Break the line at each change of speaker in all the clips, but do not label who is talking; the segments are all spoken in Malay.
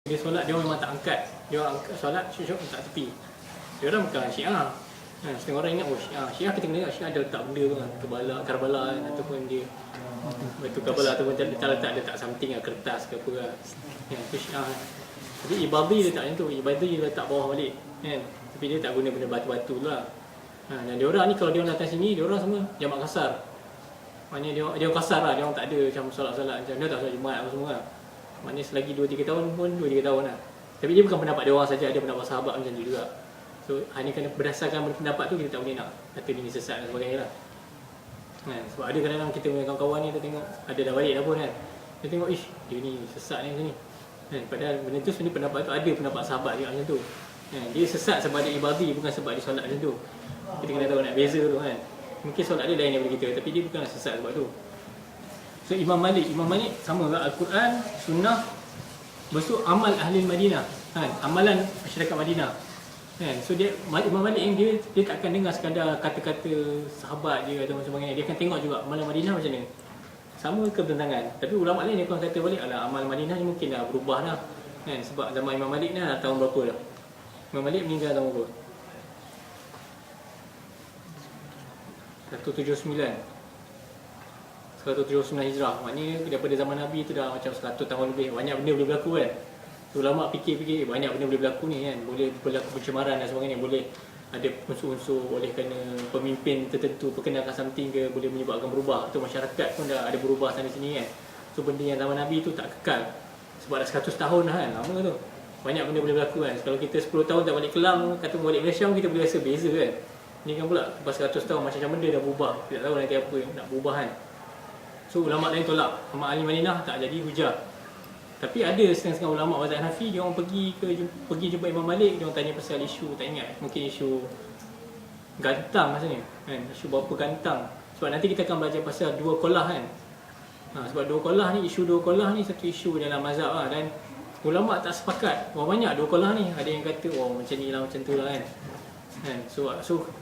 Dia solat dia memang tak angkat. Dia orang angkat solat syuk-syuk letak tepi. Dia orang bukan Syiah. Setengah orang ingat Syiah kita kena ingat Syiah ada letak benda tu kan, Karbala kan, ataupun dia batu Karbala ataupun dia letak something lah, kertas ke apa lah. Itu Syiah kan. Tapi Ibadi dia tak macam tu. Ibadi dia letak bawah balik kan. Tapi dia tak guna benda batu-batu tu lah. Dan dia orang ni kalau dia orang datang sini, dia orang semua jamak kasar. Maknanya dia orang kasar lah, dia orang tak ada macam solat-solat macam dia tak solat Jumaat apa semua lah. Maknanya selagi 2-3 tahun pun 2-3 tahun lah. Tapi dia bukan pendapat dia orang saja, ada pendapat sahabat macam tu juga. So hanya kerana berdasarkan pendapat tu kita tak boleh nak kata dia ni sesat dan sebagainya lah. Sebab ada kadang-kadang kita punya kawan-kawan ni, kita tengok ada dah balik dah pun kan, kita tengok dia ni sesat ni macam ni padahal benda tu sebenarnya pendapat tu ada pendapat sahabat juga macam tu. Dia sesat sebab dia ibadi, bukan sebab dia solat macam tu. Kita kena tahu nak beza tu kan. Mungkin solat dia lain daripada kita, tapi dia bukan sesat sebab tu. So Imam Malik sama juga Al-Quran, Sunnah, besok amal ahli Madinah kan, amalan masyarakat Madinah kan. So Imam Malik dia tak akan dengar sekadar kata-kata sahabat dia atau macam mana. Dia akan tengok juga amalan Madinah macam mana, sama ke bertentangan. Tapi ulama lain dia akan kata balik, alah amal Madinah ni mungkin dah berubah dah kan, sebab zaman Imam Malik ni dah tahun berapa dah? Imam Malik meninggal tahun berapa? 179 Hijrah. Maknanya daripada zaman Nabi tu dah macam 100 tahun lebih. Banyak benda boleh berlaku kan. So, ulama fikir banyak benda boleh berlaku ni kan. Boleh berlaku pencemaran dan sebagainya. Boleh ada unsur-unsur oleh kerana pemimpin tertentu perkenalkan something ke, boleh menyebabkan berubah. Atau masyarakat pun dah ada berubah sana sini kan. So benda yang zaman Nabi tu tak kekal. Sebab dah 100 tahun dah kan. Lama tu. Banyak benda boleh berlaku kan. Kalau kita 10 tahun tak balik Kelang, kata balik Malaysia, kita boleh rasa beza kan. Ni kan pula lepas 100 tahun macam benda dah berubah. Tidak tahu nanti apa yang nak berubah kan. So ulama lain tolak, Ahmad Ali Madinah tak jadi hujah. Tapi ada setengah-setengah ulama mazhab Hanafi, dia orang pergi jumpa Imam Malik, dia orang tanya pasal isu, tak ingat, mungkin isu gantang rasanya kan, isu berapa gantang. Sebab nanti kita akan belajar pasal dua qolah kan. Sebab dua qolah ni, isu dua qolah ni satu isu dalam mazhab lah, dan ulama tak sepakat. Banyak dua qolah ni, ada yang kata macam ni lah, macam tu lah kan. So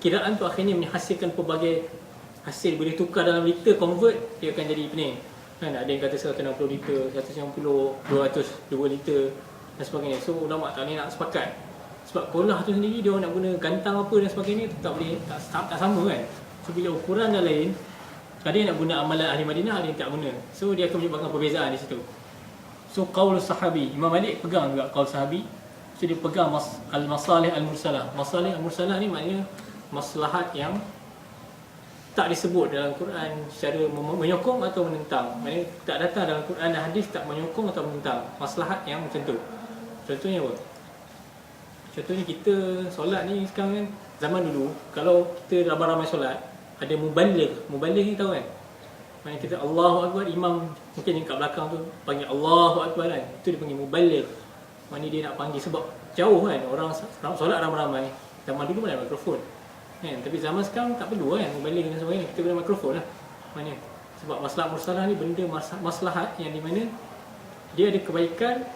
kiraan tu akhirnya menghasilkan pelbagai hasil, boleh tukar dalam liter, convert, dia akan jadi pening kan. Ada yang kata 160 liter, 190, 200, 2 liter dan sebagainya. So ulama tak boleh nak sepakat. Sebab qolah tu sendiri dia orang nak guna gantang apa dan sebagainya, tak boleh, tak sama kan. So bila ukuran dah lain, ada yang nak guna amalan ahli Madinah, ada yang tak guna. So dia akan menyebabkan perbezaan di situ. So qaul sahabi, Imam Malik pegang juga qaul sahabi. So dia pegang al-masalih al-mursalah. Masalih al-mursalah ni maknanya maslahat yang tak disebut dalam Quran secara menyokong atau menentang. Maksudnya tak datang dalam Quran dan hadis, tak menyokong atau menentang. Maslahat yang macam tu. Contohnya apa? Contohnya kita solat ni sekarang kan, zaman dulu kalau kita ramai-ramai solat, ada muballigh. Muballigh ni tahu kan? Maksudnya kita Allahu Akbar, imam mungkin yang kat belakang tu panggil Allahu Akbar kan. Itu dia panggil muballigh. Maksudnya dia nak panggil sebab jauh kan, orang solat ramai-ramai. Zaman dulu mana ada mikrofon kan? Tapi zaman sekarang tak perlu kan, mobile dan sebagainya, kita guna mikrofon lah. Maknanya sebab maslahat mursalah ni benda maslahat yang di mana dia ada kebaikan,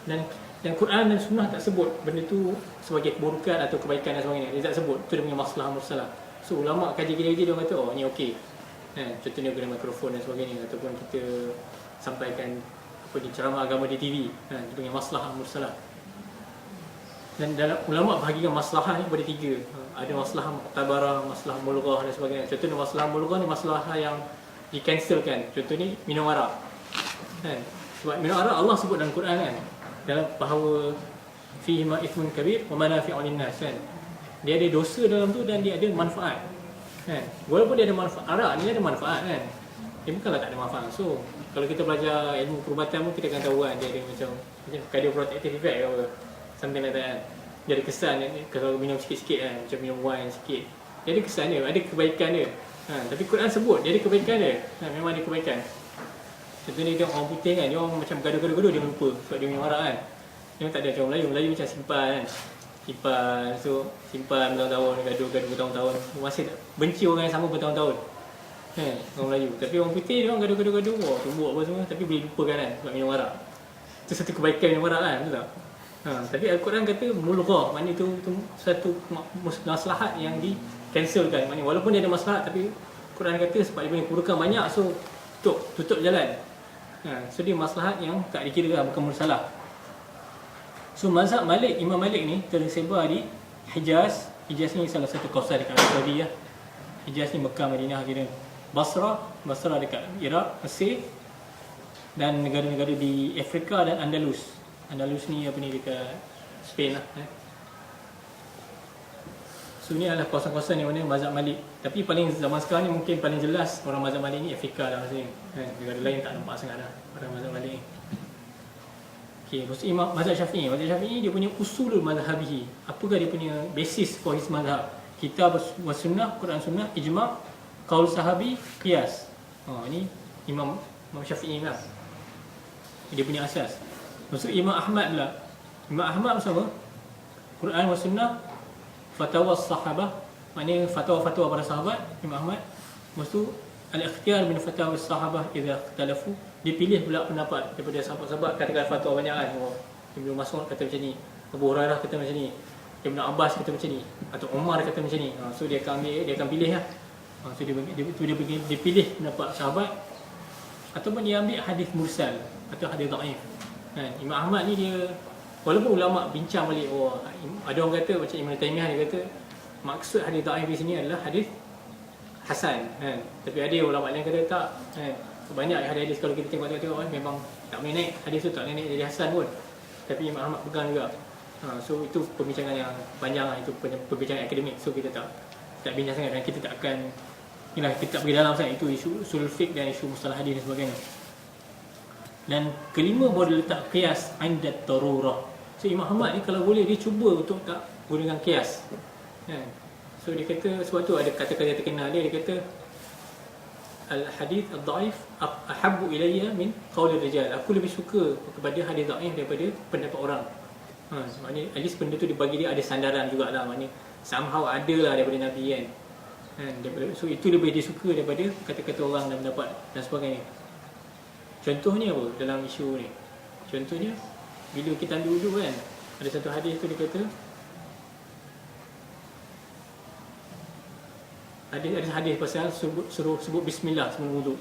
dan Quran dan Sunnah tak sebut benda tu sebagai keburukan atau kebaikan dan sebagainya. Dia tak sebut. Itu dia punya maslahat mursalah. So ulama kaji-kaji dia kata ni okey kan, contohnya guna mikrofon dan sebagainya, ataupun kita sampaikan di ceramah agama di TV kan, dia punya maslahat mursalah. Dan dalam ulama bahagikan maslahah ni kepada tiga. Ada maslahah muktabarah, maslahah mulghah dan sebagainya. Contohnya maslahah mulghah ni maslahah yang dicancelkan. Contohnya minum arak kan. Sebab minum arak Allah sebut dalam Quran kan, dalam bahawa fihi ma ithmun kabir wa manafi'un linnas kan. Dia ada dosa dalam tu dan dia ada manfaat kan. Walaupun dia ada manfaat, arak ni ada manfaat kan. Dia bukanlah tak ada manfaat. So kalau kita belajar ilmu perubatan pun kita akan tahu kan, dia ada macam cardioprotective effect ke apa, something like that kan. Dia ada kesan kalau minum sikit-sikit kan, macam minum wine sikit, dia ada kesan dia, ada kebaikan dia tapi Quran sebut dia ada kebaikan dia memang ada kebaikan. Contohnya dia orang putih kan, dia orang macam gaduh-gaduh dia lupa sebab dia minum arak kan. Dia tak ada macam Melayu macam simpan kan, simpan bertahun-tahun, gaduh-gaduh bertahun-tahun, masih tak benci orang yang sama bertahun-tahun kan, orang Melayu. Tapi orang putih dia orang gaduh-gaduh tumbuk apa semua, tapi boleh lupakan kan sebab minum arak. Itu satu kebaikan minum arak kan, betul tak? Tapi Al-Quran kata mulghah, maknanya itu satu maslahat yang di-cancelkan. Maknanya walaupun dia ada maslahat, tapi Quran kata sebab dia punya keburukan banyak, so tutup jalan. So dia maslahat yang tak dikira lah, bukan mursalah. So mazhab Malik, Imam Malik ni tersebar di Hijaz. Hijaz ni salah satu kawasan dekat Arab Saudi lah. Hijaz ni Mekah, Madinah kira. Basra dekat Iraq, Mesir, dan negara-negara di Afrika dan Andalus. Andalus ni apa ni, dekat Spain lah. So ni adalah kawasan-kawasan yang mana mazhab Malik. Tapi paling zaman sekarang ni mungkin paling jelas orang mazhab Malik ni Afrika lah maksudnya. Negara lain tak nampak sangat lah orang mazhab Malik ni. Okay, lepas tu mazhab Syafi'i. Mazhab Syafi'i dia punya usulul mazhabihi. Apakah dia punya basis for his mazhab? Kitab wa sunnah, Quran sunnah, ijma', qaul sahabi, qiyas. Ini Imam Syafi'i lah. Dia punya asas. Lepas tu Imam Ahmad pula. Imam Ahmad bersama Quran wa sunnah, fatwa sahabah, maknanya fatwa-fatwa para sahabat, Imam Ahmad. Lepas tu al-ikhtiyar min fatwa sahabah idza ikhtalafu. Dia pilih pula pendapat daripada sahabat-sahabat, katakan fatwa banyak kan. Ibnu Mas'ud kata macam ni, Abu Hurairah kata macam ni, Ibnu Abbas kata macam ni, atau Umar kata macam ni. So dia akan ambil, dia akan pilih lah. So dia pilih pendapat sahabat, ataupun dia ambil hadis mursal atau hadis dhaif. Imam Ahmad ni dia, walaupun ulama bincang balik, ada orang kata macam Ibn Taymiyah, dia kata maksud hadis dhaif di sini adalah hadis hasan kan. Tapi ada ulama lain kata tak kan. Banyak hadis kalau kita tengok memang tak boleh naik, hadis tu tak boleh naik jadi hasan pun. Tapi Imam Ahmad pegang juga. So itu perbincangan yang panjang lah, itu perbincangan akademik. So kita tak bincang sangat, dan kita tak akan, kita tak pergi dalam sangat. Itu isu usul fiqh dan isu mustalah hadis dan sebagainya. Dan kelima baru letak qiyas inda darurah. So Imam Ahmad ni kalau boleh dia cuba untuk tak gunakan qiyas. So dia kata, sebab tu ada kata-kata terkenal dia kata al-hadith ad-dhaif ahabbu ilayya min qaul ar-rijal. Aku lebih suka kepada hadis dhaif daripada pendapat orang. Maknanya at least benda tu dibagi dia ada sandaran jugalah, maknanya somehow ada lah daripada Nabi kan. So itu lebih dia suka daripada kata-kata orang dan pendapat dan sebagainya. Contohnya apa dalam isu ni? Contohnya bila kita dulu kan, ada satu hadis tu dia kata, ada hadis pasal suruh sebut bismillah sebelum wuduk.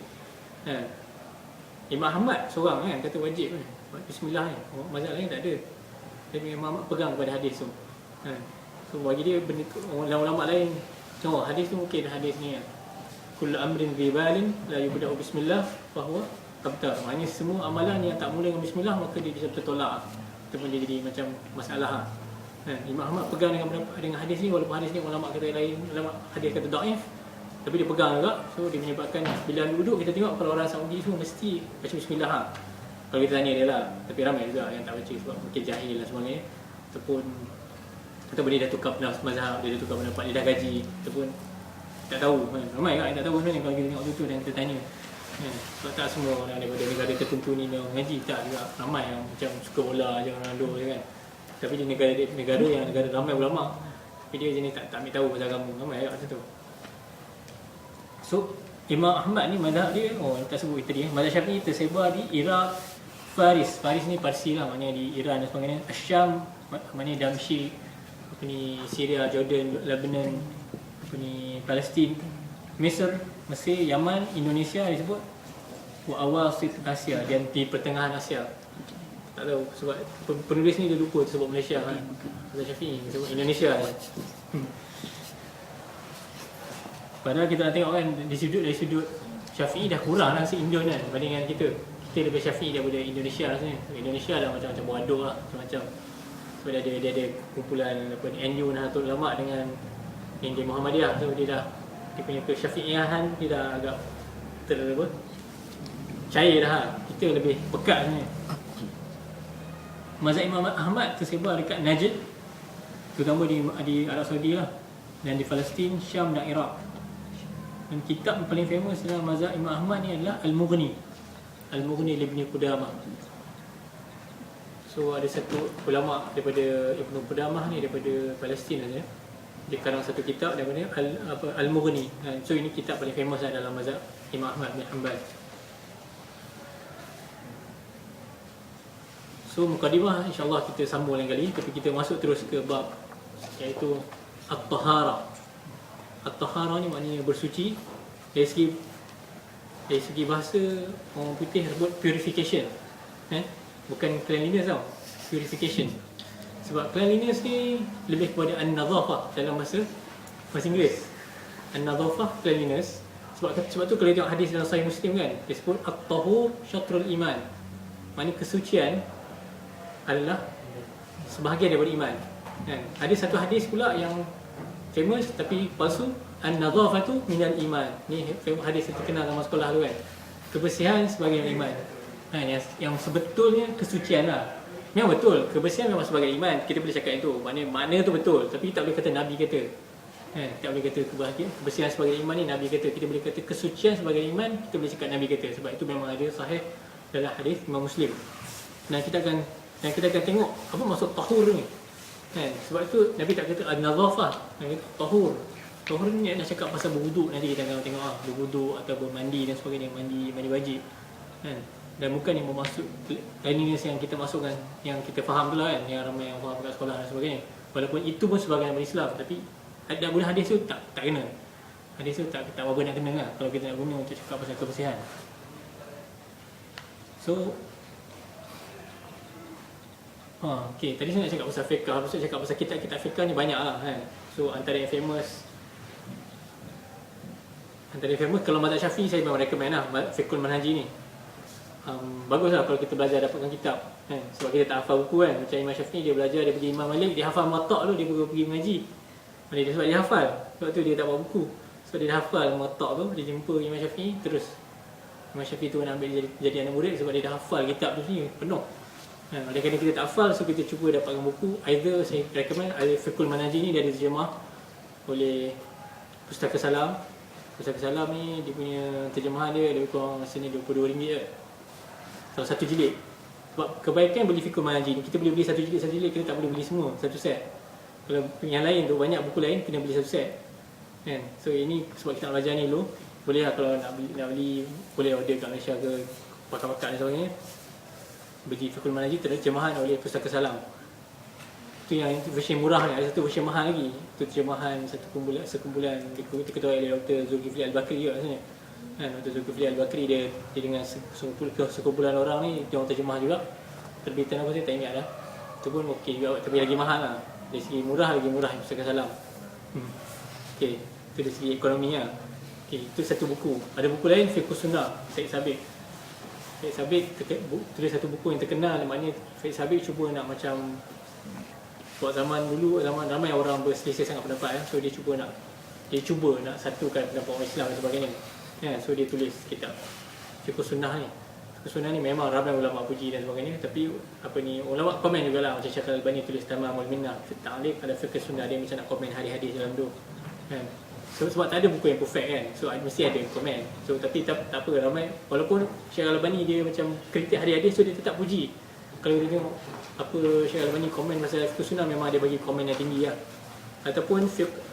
Imam Ahmad seorang kan kata wajib buat bismillah ni. Mazhab lain tak ada. Jadi Imam Ahmad pegang pada hadis tu. So bagi dia benda tu, ulama lain hadis tu mungkin hadis ni kan. Kullu amrin dhibalin la yubda'u bismillah fa huwa qabtar. Maknanya semua amalan yang tak mula dengan bismillah maka dia bisa tertolak. Ataupun dia jadi macam masalah. Imam Ahmad pegang dengan hadis ni, walaupun hadis ni ulama kata lain, ulama hadis kata dhaif, tapi dia pegang juga. So dia menyebabkan bila duduk kita tengok kalau orang Saudi semua mesti baca bismillah. Kalau kita tanya dia lah, tapi ramai juga yang tak baca sebab mungkin jahil dan sebagainya, ataupun dia dah tukar mazhab, dia dah tukar pendapat, dia dah gaji, ataupun tak tahu kan. Ramai kan yang tak tahu sebenarnya kalau kita tengok tu dan kita tanya. Sebab tak semua orang daripada negara tertentu ni memang ngaji, tak juga. Ramai yang macam suka bola je, Ronaldo je kan. Tapi di negara yang negara ramai ulama, tapi dia jenis tak ambil tahu pasal agama, ramai kat situ. So Imam Ahmad ni mazhab dia, tak sebut itu dia, mazhab Syafi'i tersebar di Iraq, Faris ni Parsi lah, maknanya di Iran dan sebagainya. Asyam maknanya Damsyik, Syria, Jordan, Lebanon, Palestin, Mesir, Yaman, Indonesia disebut, wa awasit Asia, dan di pertengahan Asia. Tak tahu sebab penulis ni dia lupa sebut Malaysia kan. Mazhab Syafi'i sebut Indonesia kan. Padahal kita nak tengok kan dari sudut Syafi'i dah kurang lah si Indon kan bandingan kita. Kita lebih Syafi'i daripada Indonesia rasanya. Indonesia dah macam-macam bodoh lah, macam-macam. Sebab dia ada kumpulan NU Nahdlatul Ulama dengan yang di Muhammadiyah. So dia punya kesyafi'iyahan dia dah agak cair dah. Kita lebih pekat sebenarnya. Mazhab Imam Ahmad tersebar dekat Najd, terutama di Arab Saudi lah, dan di Palestin, Syam dan Iraq. Dan kitab yang paling famous dalam mazhab Imam Ahmad ni adalah Al-Mughni Ibn Qudamah. So ada satu ulama daripada Ibn Qudamah ni, daripada Palestin saja. Dia karang satu kitab daripada Al-Mughni. So ini kitab paling famous lah dalam mazhab Imam Ahmad bin Hanbal. So mukadimah insya-Allah kita sambung lain kali, tapi kita masuk terus ke bab iaitu at-taharah. At-taharah ni maknanya bersuci. Dari segi bahasa orang putih sebut purification. Bukan cleanliness tau. Purification. Sebab cleanliness ni lebih kepada an-nadhafah dalam bahasa Inggeris. An-nadhafah, cleanliness. Sebab tu kalau tengok hadis dalam Sahih Muslim kan, dia sebut at-tahur syatrul iman. Maknanya kesucian adalah sebahagian daripada iman. Kan? Ada satu hadis pula yang famous tapi palsu, an-nadhafatu minal iman. Ni hadis yang terkenal dalam sekolah tu kan. Kebersihan sebagai iman. Kan? Yang sebetulnya kesucian lah. Memang betul, kebersihan memang sebagai iman. Kita boleh cakap itu. Makna tu betul, tapi tak boleh kata Nabi kata. Tak boleh kata kebersihan sebagai iman ni Nabi kata. Kita boleh kata kesucian sebagai iman, kita boleh cakap Nabi kata. Sebab itu memang ada sahih dalam hadis Imam Muslim. Dan kita akan tengok apa maksud tahur ni. Sebab itu Nabi tak kata an-nadhafah, Nabi kata tahur. Tahur ni nak cakap pasal berwuduk. Nanti kita akan tengok berwuduk atau bermandi dan sebagainya, mandi wajib. Dan bukan yang bermaksud cleanliness yang kita masukkan, yang kita faham tu lah kan, yang ramai yang faham kat sekolah dan sebagainya. Walaupun itu pun sebagai daripada Islam, tapi ada boleh hadis tu tak kena. Hadis tu tak berapa nak kena lah kalau kita nak guna untuk cakap pasal kebersihan. So okay, tadi saya nak cakap pasal fiqh. Saya cakap pasal kitab-kitab fiqh ni banyak lah kan. So antara yang famous kalau mazhab Syafi'i, saya memang recommend lah Fiqhul Manhaji ni. Baguslah kalau kita belajar dapatkan kitab kan? Sebab kita tak hafal buku kan. Macam Imam Syafi'i dia belajar, dia pergi Imam Malik, dia hafal Muwatta' tu, dia pergi mengaji. Sebab dia hafal, sebab tu dia tak bawa buku. Sebab dia dah hafal Muwatta' tu, dia jumpa Imam Syafi'i, terus Imam Syafi'i tu nak ambil jadi anak murid sebab dia dah hafal kitab tu sendiri penuh. Oleh kerana kita tak hafal, so kita cuba dapatkan buku. Either saya recommend Fiqhul Manhaji ni, dia ada terjemah oleh Pustaka Salam. Pustaka Salam ni dia punya terjemahan dia lebih kurang rasanya RM22 je. Kalau satu jilid. Sebab kebaikan beli Fiqhul Manhaji ni, kita boleh beli satu jilid, kita tak boleh beli semua satu set. Kalau yang lain tu, banyak buku lain, kena beli satu set kan? So ini sebab kita nak belajar ni dulu. Boleh lah kalau nak beli boleh order kat Malaysia ke pakar-pakar dan sebagainya. Beli Fiqhul Manhaji terjemahan oleh Pustaka Salam. Itu yang versi murah ni. Ada satu versi mahal lagi, itu terjemahan sekumpulan diketuai oleh Dr. Zulkifli Al-Bakri juga rasanya. Dr. Zulkifli Al-Bakri dia dengan sekumpulan orang ni, dia orang terjemah juga. Terbitan apa saya tak ingat dah. Itu pun okey juga, tapi lagi mahal lah. Dari segi murah, lagi murah Pustaka Salam. Okey, itu dari segi ekonomi lah. Okey, itu satu buku. Ada buku lain, Fiqh Sunnah, Syed Sabiq. Syed Sabiq tulis satu buku yang terkenal. Maknanya Syed Sabiq cuba nak macam buat zaman dulu, zaman ramai orang berselisih sangat pendapat. So dia cuba nak satukan pendapat orang Islam dan sebagainya. So dia tulis kitab Fiqh Sunnah ni. Fiqh Sunnah ni memang ramai ulama puji dan sebagainya, tapi ulama komen jugalah. Macam Syekh Al-Albani tulis Tamamul Minnah fi Ta'liq ala Fiqh Sunnah, dia macam nak komen hadis-hadis dalam tu kan. So, sebab tak ada buku yang perfect kan, so mesti ada komen. So tapi tak apa, ramai walaupun Syekh Al-Albani dia macam kritik hadis-hadis, so dia tetap puji. Kalau kita tengok apa Syekh Al-Albani komen pasal Fiqh Sunnah, memang dia bagi komen yang tinggi lah. Ataupun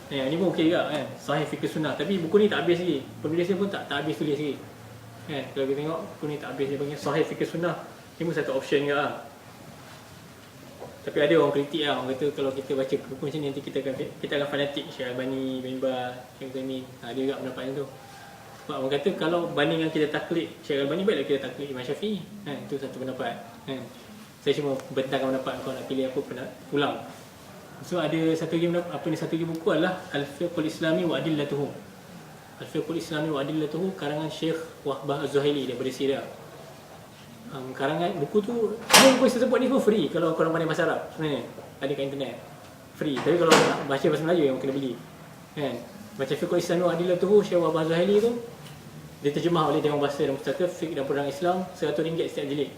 ni pun okey juga kan, Sahih Fiqh Sunnah, tapi buku ni tak habis lagi. Penulisnya pun tak habis tulis lagi kan. Kalau kita tengok buku ni tak habis, dia panggil Sahih Fiqh Sunnah. Ni pun satu option juga lah. Tapi ada orang kritik lah, orang kata kalau kita baca buku macam ni, nanti kita akan fanatik Syekh Albani, Ibn Baz, Syekh Utsaimin. Ada juga pendapat macam tu. Sebab orang kata kalau bandingkan kita taklid Syekh Albani, baiklah kita taklid Imam Syafi'i kan. Itu satu pendapat kan. Saya cuma bentangkan pendapat, kau nak pilih apa pernah pulang. So ada satu lagi buku adalah Al-Fiqhul Islami wa Adillatuhu. Al-Fiqhul Islami wa Adillatuhu, karangan Syekh Wahbah Az-Zuhaili daripada Syria. Karangan buku tu, buku tersebut ni pun free kalau korang pandai bahasa Arab sebenarnya. Ada kat internet. Free. Tapi kalau nak baca bahasa Melayu yang kena beli. Kan? Baca Fiqhul Islami wa Adillatuhu Syekh Wahbah Az-Zuhaili tu, dia terjemah oleh Dewan Bahasa dan Pustaka Fiqh dan Perang Islam, RM100 setiap jilid.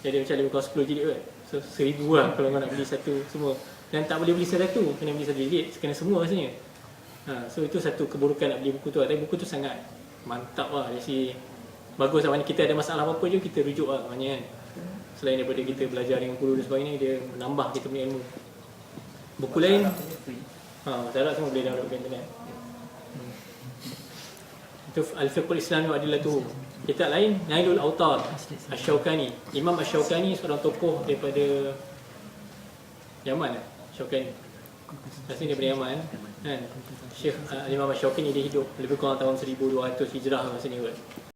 Jadi macam lebih kurang 10 jilid kot. So 1000 lah kalau kau nak beli satu semua. Dan tak boleh beli satu, kena beli satu jilid, kena semua rasanya. So itu satu keburukan nak beli buku tu. Tapi buku tu sangat mantap lah. Jadi bagus lah, kita ada masalah apa-apa je kita rujuk lah maknanya kan. Selain daripada kita belajar dengan guru dan sebagainya, dia menambah kita punya ilmu. Buku lain masalah semua boleh download ke internet. Itu Al-Fiqhul Islami wa Adillatuhu. Kitab lain Nailul Awtar Asy-Syaukani. Imam Asy-Syaukani seorang tokoh daripada Yaman lah. Syaukani rasanya daripada Yaman kan. Syekh Imam Asy-Syaukani dia hidup lebih kurang tahun 1200 Hijrah rasanya kot.